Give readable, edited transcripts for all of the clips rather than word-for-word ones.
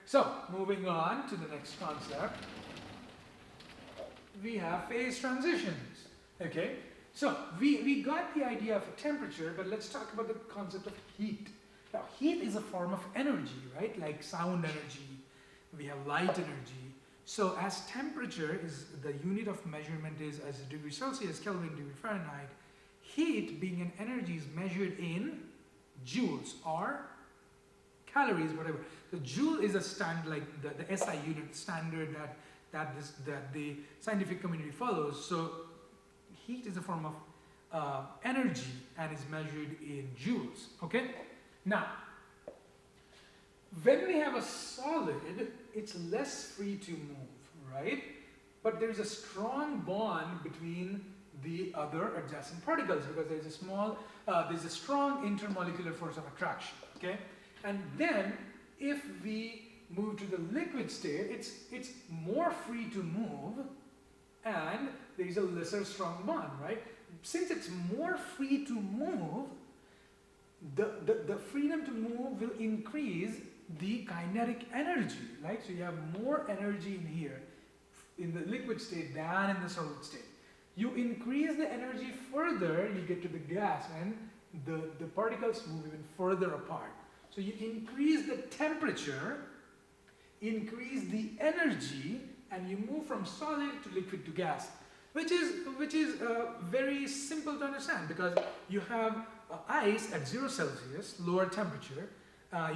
So, moving on to the next concept, we have phase transitions. Okay, so we got the idea of temperature, but let's talk about the concept of heat. Now, heat is a form of energy, right? Like sound energy, we have light energy. So, as temperature is the unit of measurement is as a degree Celsius, Kelvin, degree Fahrenheit, heat being an energy is measured in joules or calories, whatever. So, joule is a standard, like the SI unit standard that the scientific community follows. So, heat is a form of energy and is measured in joules. Okay. Now, when we have a solid, it's less free to move, right? But there's a strong bond between the other adjacent particles because there's a strong intermolecular force of attraction, okay? And then if we move to the liquid state, it's more free to move and there's a lesser strong bond, right? Since it's more free to move, the freedom to move will increase the kinetic energy, right? So you have more energy in here in the liquid state than in the solid state. You increase the energy further, you get to the gas and the particles move even further apart. So you increase the temperature, increase the energy, and you move from solid to liquid to gas, which is very simple to understand because you have ice at 0 Celsius, lower temperature.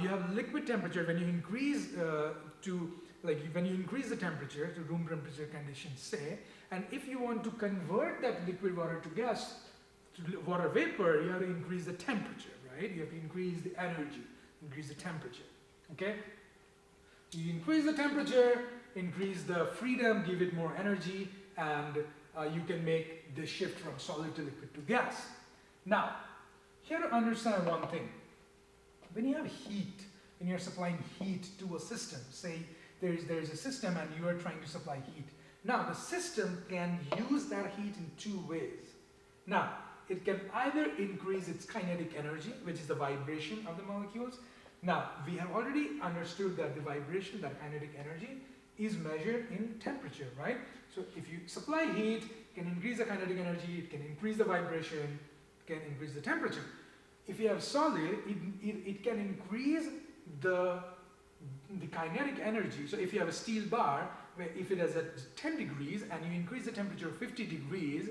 You have liquid temperature when you increase when you increase the temperature to room temperature conditions, say, and if you want to convert that liquid water to gas, to water vapor, you have to increase the temperature, right? You have to increase the energy, increase the temperature, okay? You increase the temperature, increase the freedom, give it more energy, and you can make the shift from solid to liquid to gas. Now, here to understand one thing. When you have heat, when you're supplying heat to a system, say there's a system and you are trying to supply heat. Now, the system can use that heat in two ways. Now, it can either increase its kinetic energy, which is the vibration of the molecules. Now, we have already understood that the vibration, that kinetic energy, is measured in temperature, right? So, if you supply heat, it can increase the kinetic energy, it can increase the vibration, it can increase the temperature. If you have solid, it can increase the kinetic energy. So if you have a steel bar, where if it is at 10 degrees and you increase the temperature 50 degrees,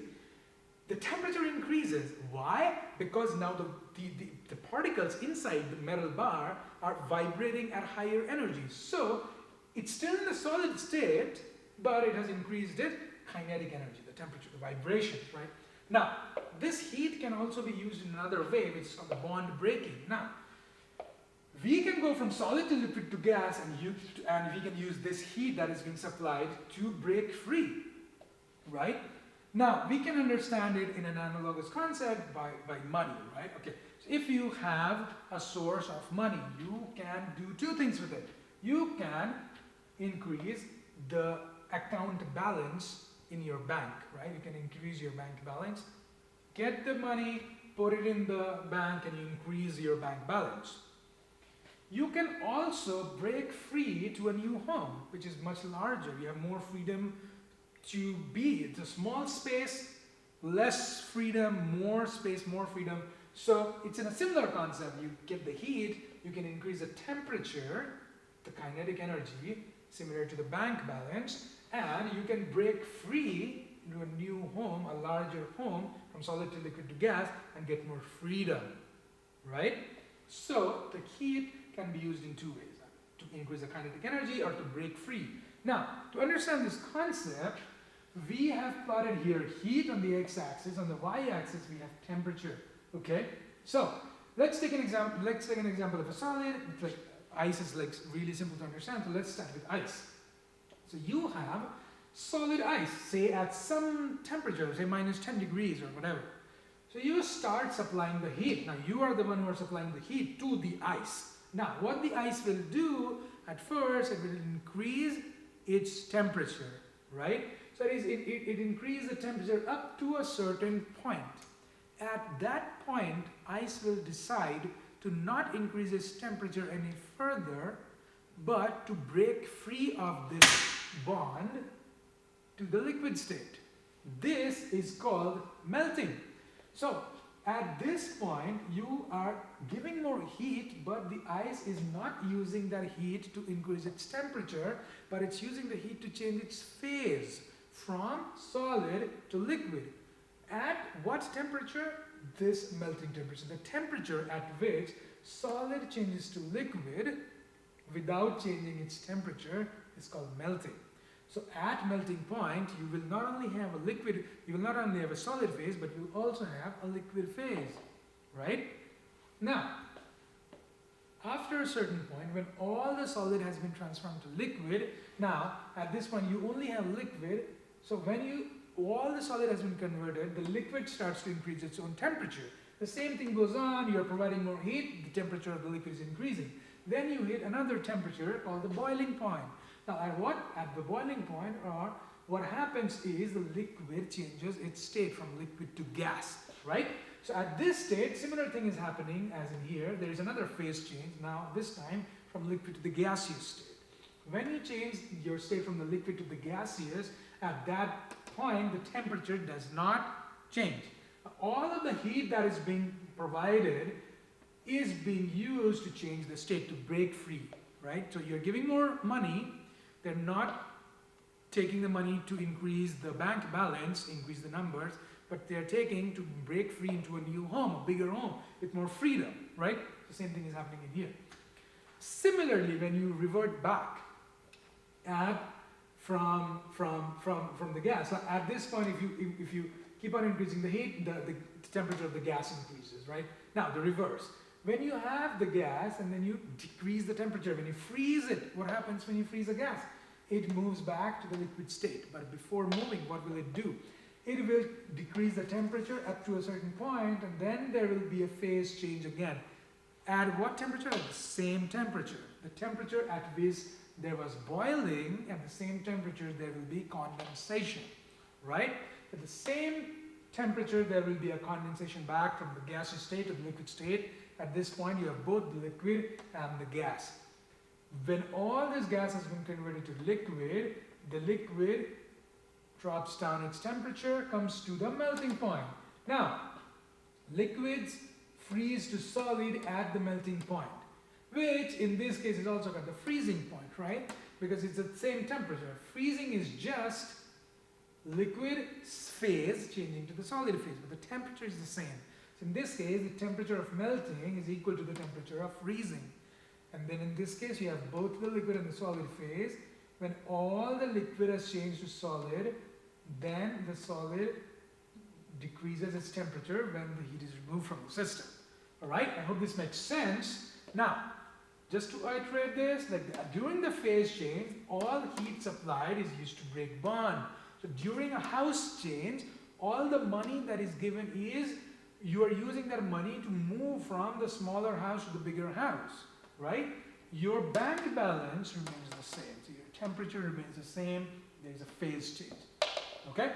the temperature increases. Why? Because now the particles inside the metal bar are vibrating at higher energy. So it's still in the solid state, but it has increased its kinetic energy, the temperature, the vibrations, right? Now, this heat can also be used in another way, which is called the bond breaking. Now, we can go from solid to liquid to gas and we can use this heat that is being supplied to break free, right? Now, we can understand it in an analogous concept by money, right? Okay, so if you have a source of money, you can do two things with it. You can increase the account balance in your bank, right? You can increase your bank balance, get the money, put it in the bank, and you increase your bank balance. You can also break free to a new home, which is much larger. You have more freedom to be. It's a small space, less freedom, more space, more freedom. So it's in a similar concept. You get the heat, you can increase the temperature, the kinetic energy, similar to the bank balance, and you can break free into a new home, a larger home, from solid to liquid to gas, and get more freedom, right? So the heat can be used in two ways, to increase the kinetic energy or to break free. Now, to understand this concept, we have plotted here heat on the x-axis, on the y-axis we have temperature, okay? So, let's take an example of a solid. It's like ice is like really simple to understand, so let's start with ice. So you have solid ice, say at some temperature, say minus 10 degrees or whatever. So you start supplying the heat. Now you are the one who are supplying the heat to the ice. Now what the ice will do at first, it will increase its temperature, right? So it increases the temperature up to a certain point. At that point, ice will decide to not increase its temperature any further, but to break free of this bond to the liquid state. This is called melting. So at this point, you are giving more heat, but the ice is not using that heat to increase its temperature, but it's using the heat to change its phase from solid to liquid. At what temperature? This melting temperature. The temperature at which solid changes to liquid without changing its temperature is called melting. So at melting point, you will not only have a liquid, you will not only have a solid phase, but you will also have a liquid phase, right? Now, after a certain point, when all the solid has been transformed to liquid, now at this point you only have liquid. So when all the solid has been converted, the liquid starts to increase its own temperature. The same thing goes on, you are providing more heat, the temperature of the liquid is increasing. Then you hit another temperature called the boiling point. Now at the boiling point, or what happens is the liquid changes its state from liquid to gas, right? So at this state, similar thing is happening as in here. There is another phase change, now this time from liquid to the gaseous state. When you change your state from the liquid to the gaseous, at that point the temperature does not change. All of the heat that is being provided is being used to change the state, to break free, right? So you're giving more money, they're not taking the money to increase the bank balance, increase the numbers, but they're taking to break free into a new home, a bigger home, with more freedom, right? The same thing is happening in here. Similarly, when you revert back from the gas, so at this point, if you keep on increasing the heat, the temperature of the gas increases, right? Now, the reverse. When you have the gas and then you decrease the temperature, when you freeze it, what happens when you freeze a gas? It moves back to the liquid state. But before moving, what will it do? It will decrease the temperature up to a certain point, and then there will be a phase change again. At what temperature? At the same temperature. The temperature at which there was boiling, at the same temperature there will be condensation, right? At the same temperature there will be a condensation back from the gaseous state to the liquid state. At this point you have both the liquid and the gas. When all this gas has been converted to liquid, the liquid drops down its temperature, comes to the melting point. Now, liquids freeze to solid at the melting point, which in this case is also called the freezing point, right? Because it's at the same temperature. Freezing is just liquid phase changing to the solid phase, but the temperature is the same. So in this case, the temperature of melting is equal to the temperature of freezing. And then in this case, you have both the liquid and the solid phase. When all the liquid has changed to solid, then the solid decreases its temperature when the heat is removed from the system. All right, I hope this makes sense. Now, just to iterate this, like during the phase change, all heat supplied is used to break bond. So during a house change, all the money that is given is, you are using that money to move from the smaller house to the bigger house, right? Your bank balance remains the same. So your temperature remains the same. There is a phase change. Okay?